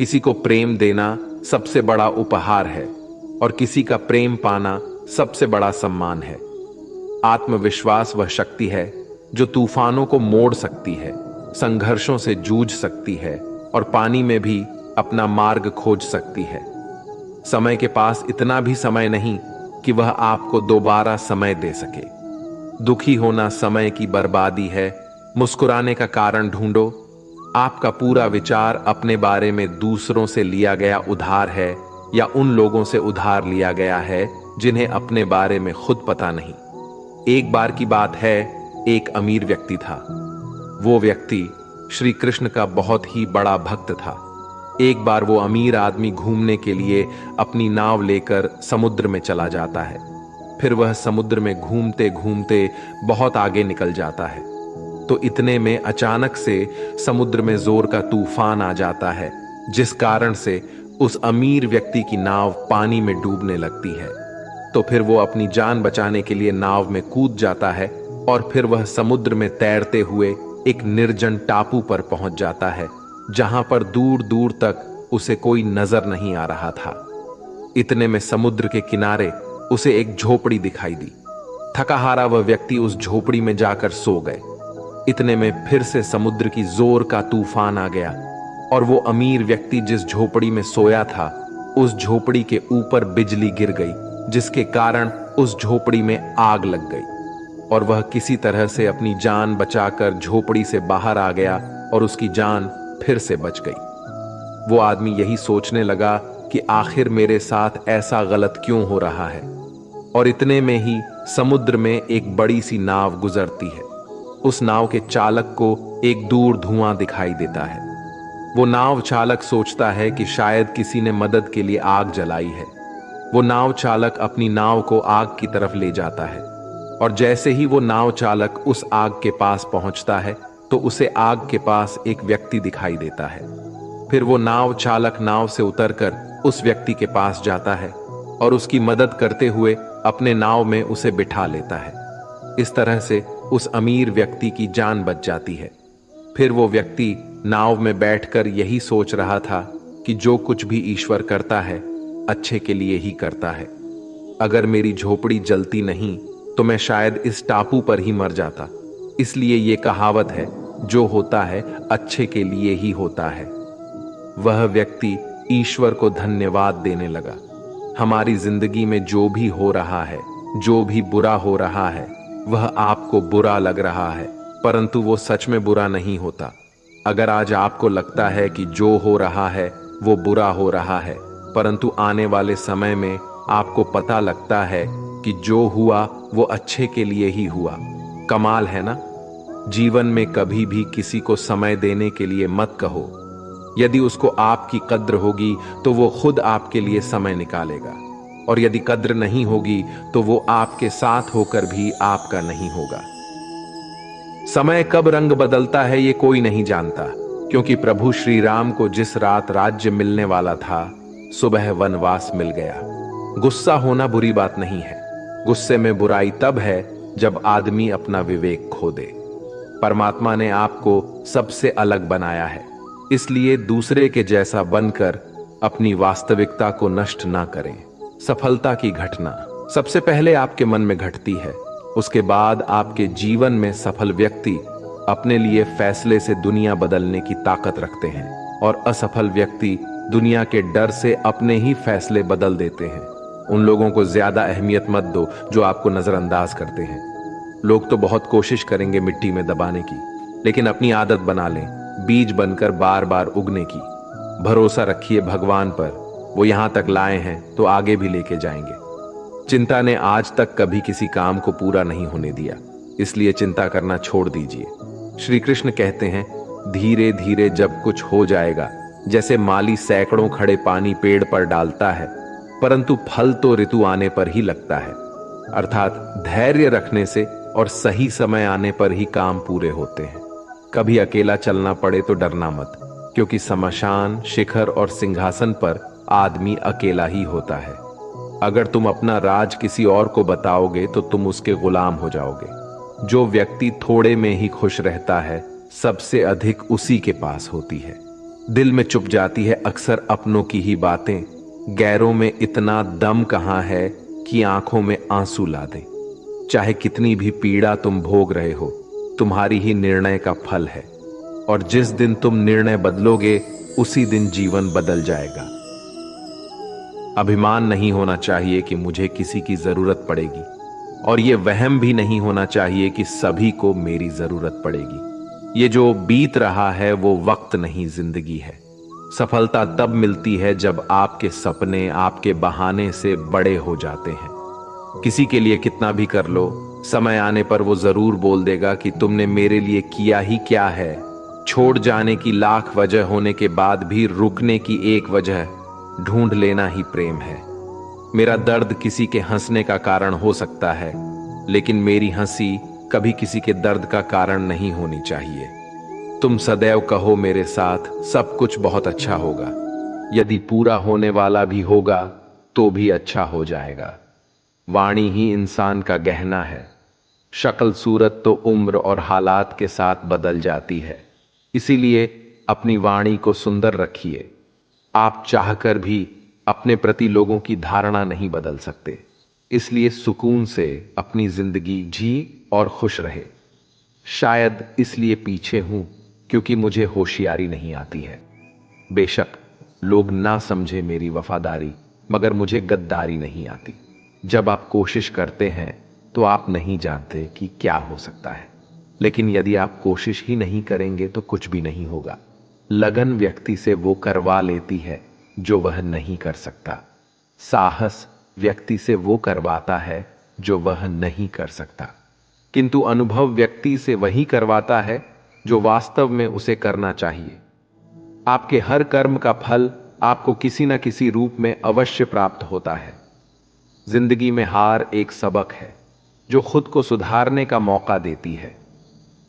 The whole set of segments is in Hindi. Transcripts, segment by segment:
किसी को प्रेम देना सबसे बड़ा उपहार है और किसी का प्रेम पाना सबसे बड़ा सम्मान है। आत्मविश्वास वह शक्ति है जो तूफानों को मोड़ सकती है, संघर्षों से जूझ सकती है और पानी में भी अपना मार्ग खोज सकती है। समय के पास इतना भी समय नहीं कि वह आपको दोबारा समय दे सके। दुखी होना समय की बर्बादी है, मुस्कुराने का कारण ढूंढो। आपका पूरा विचार अपने बारे में दूसरों से लिया गया उधार है या उन लोगों से उधार लिया गया है जिन्हें अपने बारे में खुद पता नहीं। एक बार की बात है, एक अमीर व्यक्ति था। वो व्यक्ति श्री कृष्ण का बहुत ही बड़ा भक्त था। एक बार वो अमीर आदमी घूमने के लिए अपनी नाव लेकर समुद्र में चला जाता है। फिर वह समुद्र में घूमते घूमते बहुत आगे निकल जाता है। तो इतने में अचानक से समुद्र में जोर का तूफान आ जाता है, जिस कारण से उस अमीर व्यक्ति की नाव पानी में डूबने लगती है। तो फिर वो अपनी जान बचाने के लिए नाव में कूद जाता है और फिर वह समुद्र में तैरते हुए एक निर्जन टापू पर पहुंच जाता है, जहां पर दूर दूर तक उसे कोई नजर नहीं आ रहा था। इतने में समुद्र के किनारे उसे एक झोपड़ी दिखाई दी। थका हारा वह व्यक्ति उस झोपड़ी में जाकर सो गए। इतने में फिर से समुद्र की जोर का तूफान आ गया और वो अमीर व्यक्ति जिस झोपड़ी में सोया था, उस झोपड़ी के ऊपर बिजली गिर गई, जिसके कारण उस झोपड़ी में आग लग गई और वह किसी तरह से अपनी जान बचाकर झोपड़ी से बाहर आ गया और उसकी जान फिर से बच गई। वो आदमी यही सोचने लगा कि आखिर मेरे साथ ऐसा गलत क्यों हो रहा है। और इतने में ही समुद्र में एक बड़ी सी नाव गुजरती है। उस नाव के चालक को एक दूर धुआं दिखाई देता है। वो नाव चालक सोचता है कि शायद किसी ने मदद के लिए आग जलाई है। वो नाव चालक अपनी नाव को आग की तरफ ले जाता है और जैसे ही वो नाव चालक उस आग के पास पहुंचता है तो उसे आग के पास एक व्यक्ति दिखाई देता है। फिर वो नाव चालक नाव से उतरकर उस व्यक्ति के पास जाता है और उसकी मदद करते हुए अपने नाव में उसे बिठा लेता है। इस तरह से उस अमीर व्यक्ति की जान बच जाती है। फिर वो व्यक्ति नाव में बैठकर यही सोच रहा था कि जो कुछ भी ईश्वर करता है अच्छे के लिए ही करता है। अगर मेरी झोपड़ी जलती नहीं तो मैं शायद इस टापू पर ही मर जाता। इसलिए ये कहावत है, जो होता है अच्छे के लिए ही होता है। वह व्यक्ति ईश्वर को धन्यवाद देने लगा। हमारी जिंदगी में जो भी हो रहा है, जो भी बुरा हो रहा है, वह आपको बुरा लग रहा है, परंतु वो सच में बुरा नहीं होता। अगर आज आपको लगता है कि जो हो रहा है वो बुरा हो रहा है, परंतु आने वाले समय में आपको पता लगता है कि जो हुआ वो अच्छे के लिए ही हुआ। कमाल है ना? जीवन में कभी भी किसी को समय देने के लिए मत कहो। यदि उसको आपकी कद्र होगी तो वो खुद आपके लिए समय निकालेगा, और यदि कद्र नहीं होगी तो वो आपके साथ होकर भी आपका नहीं होगा। समय कब रंग बदलता है ये कोई नहीं जानता, क्योंकि प्रभु श्री राम को जिस रात राज्य मिलने वाला था, सुबह वनवास मिल गया। गुस्सा होना बुरी बात नहीं है। गुस्से में बुराई तब है जब आदमी अपना विवेक खो दे। परमात्मा ने आपको सबसे अलग बनाया है, इसलिए दूसरे के जैसा बनकर अपनी वास्तविकता को नष्ट ना करें। सफलता की घटना सबसे पहले आपके मन में घटती है, उसके बाद आपके जीवन में सफल व्यक्ति अपने लिए फैसले से दुनिया बदलने की ताकत रखते हैं, और असफल व्यक्ति दुनिया के डर से अपने ही फैसले बदल देते हैं। उन लोगों को ज्यादा अहमियत मत दो जो आपको नजरअंदाज करते हैं। लोग तो बहुत कोशिश करेंगे मिट्टी में दबाने की, लेकिन अपनी आदत बना लें बीज बनकर बार बार उगने की। भरोसा रखिए भगवान पर, वो यहां तक लाए हैं तो आगे भी लेके जाएंगे। चिंता ने आज तक कभी किसी काम को पूरा नहीं होने दिया, इसलिए चिंता करना छोड़ दीजिए। श्री कृष्ण कहते हैं, धीरे धीरे जब कुछ हो जाएगा, जैसे माली सैकड़ों खड़े पानी पेड़ पर डालता है, परंतु फल तो ऋतु आने पर ही लगता है। अर्थात धैर्य रखने से और सही समय आने पर ही काम पूरे होते हैं। कभी अकेला चलना पड़े तो डरना मत, क्योंकि शमशान, शिखर और सिंहासन पर आदमी अकेला ही होता है। अगर तुम अपना राज किसी और को बताओगे तो तुम उसके गुलाम हो जाओगे। जो व्यक्ति थोड़े में ही खुश रहता है, सबसे अधिक उसी के पास होती है। दिल में चुप जाती है अक्सर अपनों की ही बातें, गैरों में इतना दम कहाँ है कि आंखों में आंसू ला दे। चाहे कितनी भी पीड़ा तुम भोग रहे हो, तुम्हारी ही निर्णय का फल है, और जिस दिन तुम निर्णय बदलोगे उसी दिन जीवन बदल जाएगा। अभिमान नहीं होना चाहिए कि मुझे किसी की जरूरत पड़ेगी, और यह वहम भी नहीं होना चाहिए कि सभी को मेरी जरूरत पड़ेगी। ये जो बीत रहा है वो वक्त नहीं, जिंदगी है। सफलता तब मिलती है जब आपके सपने आपके बहाने से बड़े हो जाते हैं। किसी के लिए कितना भी कर लो, समय आने पर वो जरूर बोल देगा कि तुमने मेरे लिए किया ही क्या है। छोड़ जाने की लाख वजह होने के बाद भी रुकने की एक वजह ढूंढ लेना ही प्रेम है। मेरा दर्द किसी के हंसने का कारण हो सकता है, लेकिन मेरी हंसी कभी किसी के दर्द का कारण नहीं होनी चाहिए। तुम सदैव कहो मेरे साथ सब कुछ बहुत अच्छा होगा। यदि पूरा होने वाला भी होगा तो भी अच्छा हो जाएगा। वाणी ही इंसान का गहना है। शक्ल सूरत तो उम्र और हालात के साथ बदल जाती है, इसीलिए अपनी वाणी को सुंदर रखिए। आप चाहकर भी अपने प्रति लोगों की धारणा नहीं बदल सकते, इसलिए सुकून से अपनी जिंदगी जी और खुश रहे। शायद इसलिए पीछे हूं क्योंकि मुझे होशियारी नहीं आती है। बेशक लोग ना समझे मेरी वफादारी, मगर मुझे गद्दारी नहीं आती। जब आप कोशिश करते हैं तो आप नहीं जानते कि क्या हो सकता है, लेकिन यदि आप कोशिश ही नहीं करेंगे तो कुछ भी नहीं होगा। लगन व्यक्ति से वो करवा लेती है जो वह नहीं कर सकता। साहस व्यक्ति से वो करवाता है जो वह नहीं कर सकता, किंतु अनुभव व्यक्ति से वही करवाता है जो वास्तव में उसे करना चाहिए। आपके हर कर्म का फल आपको किसी न किसी रूप में अवश्य प्राप्त होता है। जिंदगी में हार एक सबक है जो खुद को सुधारने का मौका देती है।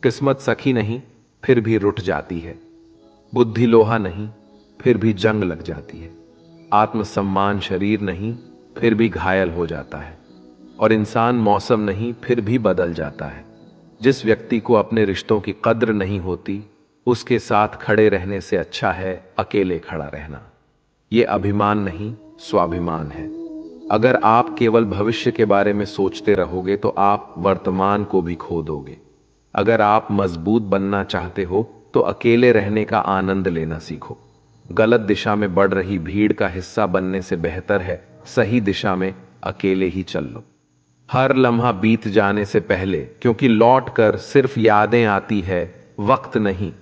किस्मत सखी नहीं फिर भी रुठ जाती है। बुद्धि लोहा नहीं फिर भी जंग लग जाती है। आत्मसम्मान शरीर नहीं फिर भी घायल हो जाता है, और इंसान मौसम नहीं फिर भी बदल जाता है। जिस व्यक्ति को अपने रिश्तों की कद्र नहीं होती, उसके साथ खड़े रहने से अच्छा है अकेले खड़ा रहना। यह अभिमान नहीं, स्वाभिमान है। अगर आप केवल भविष्य के बारे में सोचते रहोगे तो आप वर्तमान को भी खो दोगे। अगर आप मजबूत बनना चाहते हो तो अकेले रहने का आनंद लेना सीखो। गलत दिशा में बढ़ रही भीड़ का हिस्सा बनने से बेहतर है सही दिशा में अकेले ही चल लो। हर लम्हा बीत जाने से पहले, क्योंकि लौट कर सिर्फ यादें आती है, वक्त नहीं।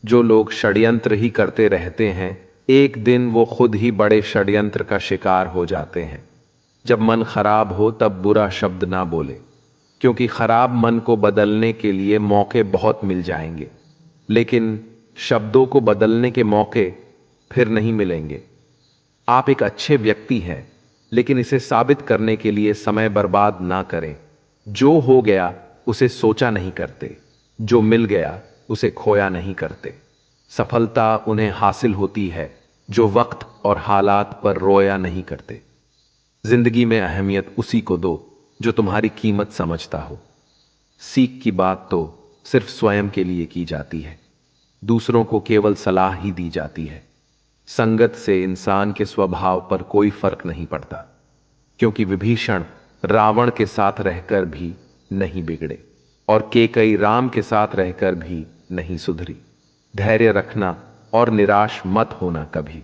जो लोग षड्यंत्र ही करते रहते हैं, एक दिन वो खुद ही बड़े षड्यंत्र का शिकार हो जाते हैं। जब मन खराब हो तब बुरा शब्द ना बोले, क्योंकि खराब मन को बदलने के लिए मौके बहुत मिल जाएंगे, लेकिन शब्दों को बदलने के मौके फिर नहीं मिलेंगे। आप एक अच्छे व्यक्ति हैं, लेकिन इसे साबित करने के लिए समय बर्बाद ना करें। जो हो गया उसे सोचा नहीं करते, जो मिल गया उसे खोया नहीं करते। सफलता उन्हें हासिल होती है जो वक्त और हालात पर रोया नहीं करते। जिंदगी में अहमियत उसी को दो जो तुम्हारी कीमत समझता हो। सीख की बात तो सिर्फ स्वयं के लिए की जाती है, दूसरों को केवल सलाह ही दी जाती है। संगत से इंसान के स्वभाव पर कोई फर्क नहीं पड़ता, क्योंकि विभीषण रावण के साथ रहकर भी नहीं बिगड़े, और केकई राम के साथ रहकर भी नहीं सुधरी। धैर्य रखना और निराश मत होना कभी,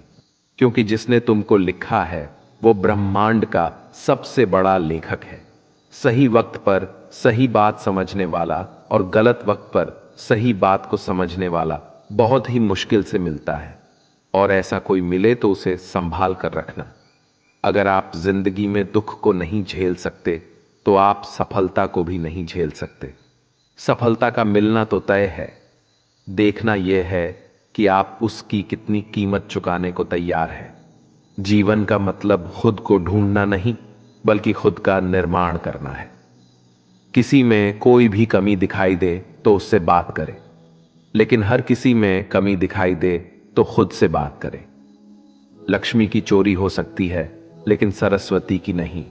क्योंकि जिसने तुमको लिखा है वो ब्रह्मांड का सबसे बड़ा लेखक है। सही वक्त पर सही बात समझने वाला और गलत वक्त पर सही बात को समझने वाला बहुत ही मुश्किल से मिलता है, और ऐसा कोई मिले तो उसे संभाल कर रखना। अगर आप जिंदगी में दुख को नहीं झेल सकते तो आप सफलता को भी नहीं झेल सकते। सफलता का मिलना तो तय है, देखना यह है कि आप उसकी कितनी कीमत चुकाने को तैयार हैं। जीवन का मतलब खुद को ढूंढना नहीं, बल्कि खुद का निर्माण करना है। किसी में कोई भी कमी दिखाई दे तो उससे बात करें, लेकिन हर किसी में कमी दिखाई दे तो खुद से बात करें। लक्ष्मी की चोरी हो सकती है, लेकिन सरस्वती की नहीं।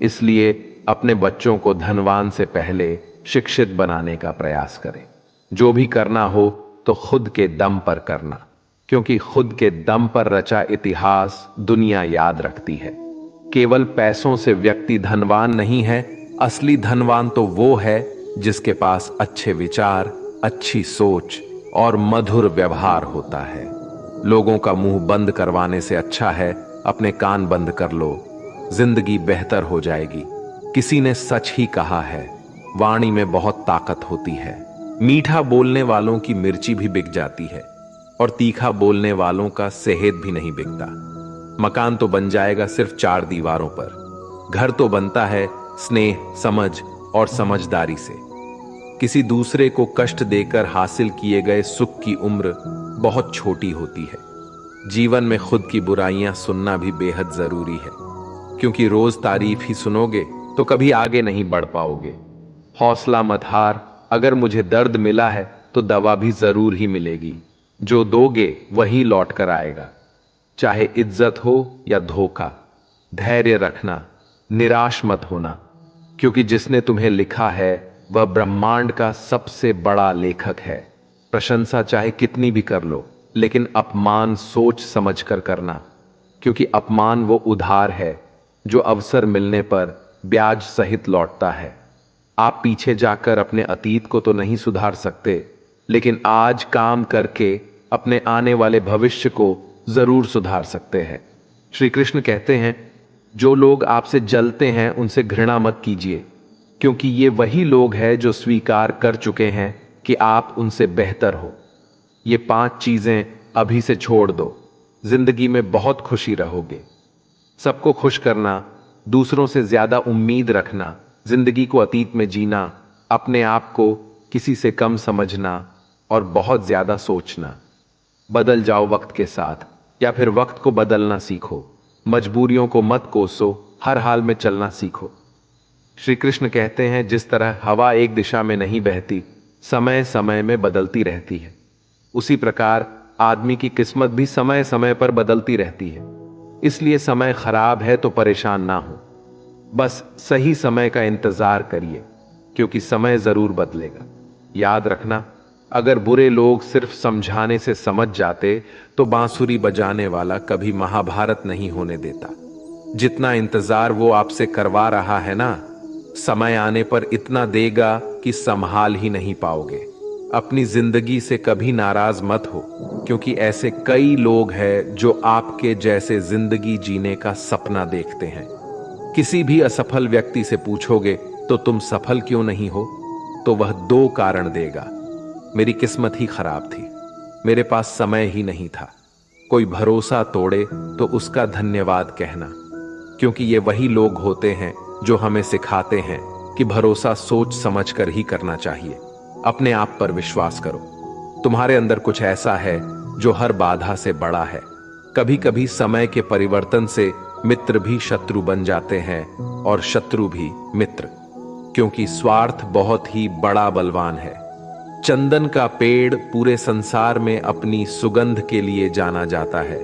इसलिए अपने बच्चों को धनवान से पहले शिक्षित बनाने का प्रयास करें। जो भी करना हो तो खुद के दम पर करना। क्योंकि खुद के दम पर रचा इतिहास दुनिया याद रखती है। केवल पैसों से व्यक्ति धनवान नहीं है, असली धनवान तो वो है जिसके पास अच्छे विचार, अच्छी सोच और मधुर व्यवहार होता है। लोगों का मुंह बंद करवाने से अच्छा है अपने कान बंद कर लो, जिंदगी बेहतर हो जाएगी। किसी ने सच ही कहा है, वाणी में बहुत ताकत होती है। मीठा बोलने वालों की मिर्ची भी बिक जाती है और तीखा बोलने वालों का सेहत भी नहीं बिकता। मकान तो बन जाएगा सिर्फ 4 दीवारों पर, घर तो बनता है स्नेह, समझ और समझदारी से। किसी दूसरे को कष्ट देकर हासिल किए गए सुख की उम्र बहुत छोटी होती है। जीवन में खुद की बुराइयां सुनना भी बेहद जरूरी है, क्योंकि रोज तारीफ ही सुनोगे तो कभी आगे नहीं बढ़ पाओगे। हौसला मत हार, अगर मुझे दर्द मिला है तो दवा भी जरूर ही मिलेगी। जो दोगे वही लौट कर आएगा, चाहे इज्जत हो या धोखा। धैर्य रखना, निराश मत होना, क्योंकि जिसने तुम्हें लिखा है वह ब्रह्मांड का सबसे बड़ा लेखक है। प्रशंसा चाहे कितनी भी कर लो, लेकिन अपमान सोच समझ कर करना, क्योंकि अपमान वो उधार है जो अवसर मिलने पर ब्याज सहित लौटता है। आप पीछे जाकर अपने अतीत को तो नहीं सुधार सकते, लेकिन आज काम करके अपने आने वाले भविष्य को जरूर सुधार सकते हैं। श्री कृष्ण कहते हैं, जो लोग आपसे जलते हैं उनसे घृणा मत कीजिए, क्योंकि ये वही लोग हैं जो स्वीकार कर चुके हैं कि आप उनसे बेहतर हो। ये 5 चीजें अभी से छोड़ दो, जिंदगी में बहुत खुशी रहोगे। सबको खुश करना, दूसरों से ज्यादा उम्मीद रखना, जिंदगी को अतीत में जीना, अपने आप को किसी से कम समझना और बहुत ज्यादा सोचना। बदल जाओ वक्त के साथ, या फिर वक्त को बदलना सीखो। मजबूरियों को मत कोसो, हर हाल में चलना सीखो। श्री कृष्ण कहते हैं, जिस तरह हवा एक दिशा में नहीं बहती, समय समय में बदलती रहती है, उसी प्रकार आदमी की किस्मत भी समय समय पर बदलती रहती है। इसलिए समय खराब है तो परेशान ना हो, बस सही समय का इंतजार करिए, क्योंकि समय जरूर बदलेगा। याद रखना, अगर बुरे लोग सिर्फ समझाने से समझ जाते तो बांसुरी बजाने वाला कभी महाभारत नहीं होने देता। जितना इंतजार वो आपसे करवा रहा है ना, समय आने पर इतना देगा कि संभाल ही नहीं पाओगे। अपनी जिंदगी से कभी नाराज मत हो, क्योंकि ऐसे कई लोग हैं जो आपके जैसे जिंदगी जीने का सपना देखते हैं। किसी भी असफल व्यक्ति से पूछोगे तो तुम सफल क्यों नहीं हो, तो वह 2 कारण देगा। मेरी किस्मत ही खराब थी, मेरे पास समय ही नहीं था। कोई भरोसा तोड़े तो उसका धन्यवाद कहना, क्योंकि ये वही लोग होते हैं जो हमें सिखाते हैं कि भरोसा सोच समझ कर ही करना चाहिए। अपने आप पर विश्वास करो, तुम्हारे अंदर कुछ ऐसा है जो हर बाधा से बड़ा है। कभी कभी समय के परिवर्तन से मित्र भी शत्रु बन जाते हैं और शत्रु भी मित्र, क्योंकि स्वार्थ बहुत ही बड़ा बलवान है। चंदन का पेड़ पूरे संसार में अपनी सुगंध के लिए जाना जाता है,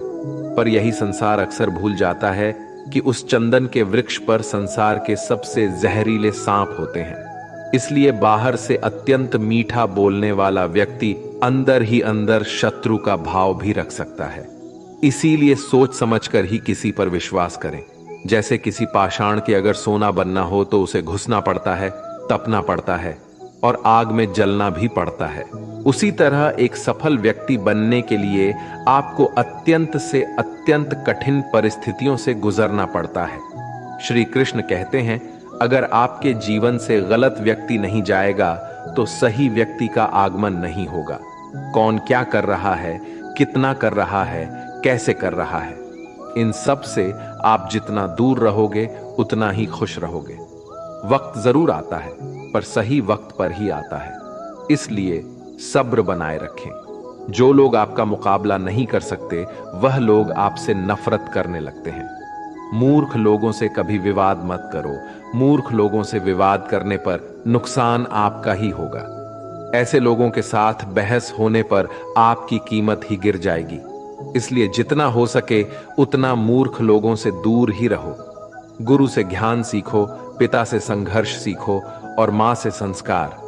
पर यही संसार अक्सर भूल जाता है कि उस चंदन के वृक्ष पर संसार के सबसे जहरीले सांप होते हैं। इसलिए बाहर से अत्यंत मीठा बोलने वाला व्यक्ति अंदर ही अंदर शत्रु का भाव भी रख सकता है। इसीलिए सोच समझकर ही किसी पर विश्वास करें। जैसे किसी पाषाण के अगर सोना बनना हो तो उसे घुसना पड़ता है, तपना पड़ता है और आग में जलना भी पड़ता है। उसी तरह एक सफल व्यक्ति बनने के लिए आपको अत्यंत से अत्यंत कठिन परिस्थितियों से गुजरना पड़ता है। श्री कृष्ण कहते हैं, अगर आपके जीवन से गलत व्यक्ति नहीं जाएगा तो सही व्यक्ति का आगमन नहीं होगा। कौन क्या कर रहा है, कितना कर रहा है, कैसे कर रहा है, इन सब से आप जितना दूर रहोगे उतना ही खुश रहोगे। वक्त जरूर आता है, पर सही वक्त पर ही आता है। इसलिए सब्र बनाए रखें। जो लोग आपका मुकाबला नहीं कर सकते वह लोग आपसे नफरत करने लगते हैं। मूर्ख लोगों से कभी विवाद मत करो। मूर्ख लोगों से विवाद करने पर नुकसान आपका ही होगा। ऐसे लोगों के साथ बहस होने पर आपकी कीमत ही गिर जाएगी। इसलिए जितना हो सके उतना मूर्ख लोगों से दूर ही रहो। गुरु से ज्ञान सीखो, पिता से संघर्ष सीखो और मां से संस्कार।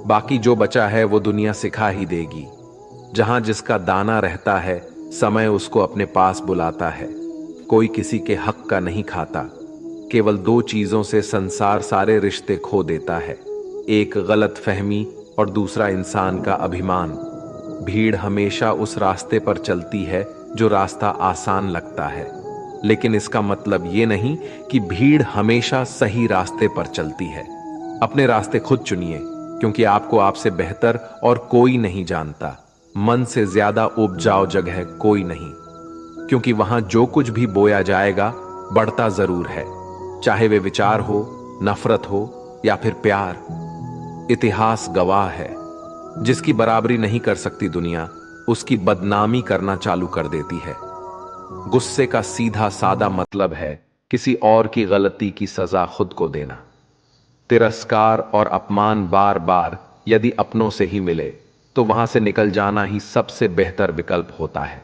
बाकी जो बचा है वो दुनिया सिखा ही देगी। जहां जिसका दाना रहता है समय उसको अपने पास बुलाता है। कोई किसी के हक का नहीं खाता। केवल दो चीजों से संसार सारे रिश्ते खो देता है, एक गलत फहमी और दूसरा इंसान का अभिमान। भीड़ हमेशा उस रास्ते पर चलती है जो रास्ता आसान लगता है, लेकिन इसका मतलब ये नहीं कि भीड़ हमेशा सही रास्ते पर चलती है। अपने रास्ते खुद चुनिए, क्योंकि आपको आपसे बेहतर और कोई नहीं जानता। मन से ज्यादा उपजाऊ जगह कोई नहीं, क्योंकि वहां जो कुछ भी बोया जाएगा बढ़ता जरूर है, चाहे वे विचार हो, नफरत हो या फिर प्यार। इतिहास गवाह है, जिसकी बराबरी नहीं कर सकती दुनिया, उसकी बदनामी करना चालू कर देती है। गुस्से का सीधा सादा मतलब है किसी और की गलती की सजा खुद को देना। तिरस्कार और अपमान बार बार यदि अपनों से ही मिले तो वहां से निकल जाना ही सबसे बेहतर विकल्प होता है।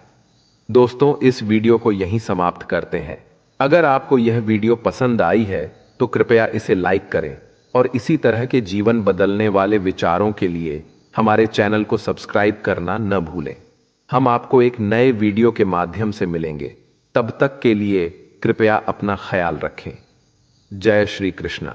दोस्तों, इस वीडियो को यहीं समाप्त करते हैं। अगर आपको यह वीडियो पसंद आई है तो कृपया इसे लाइक करें और इसी तरह के जीवन बदलने वाले विचारों के लिए हमारे चैनल को सब्सक्राइब करना न भूलें। हम आपको एक नए वीडियो के माध्यम से मिलेंगे। तब तक के लिए कृपया अपना ख्याल रखें। जय श्री कृष्ण।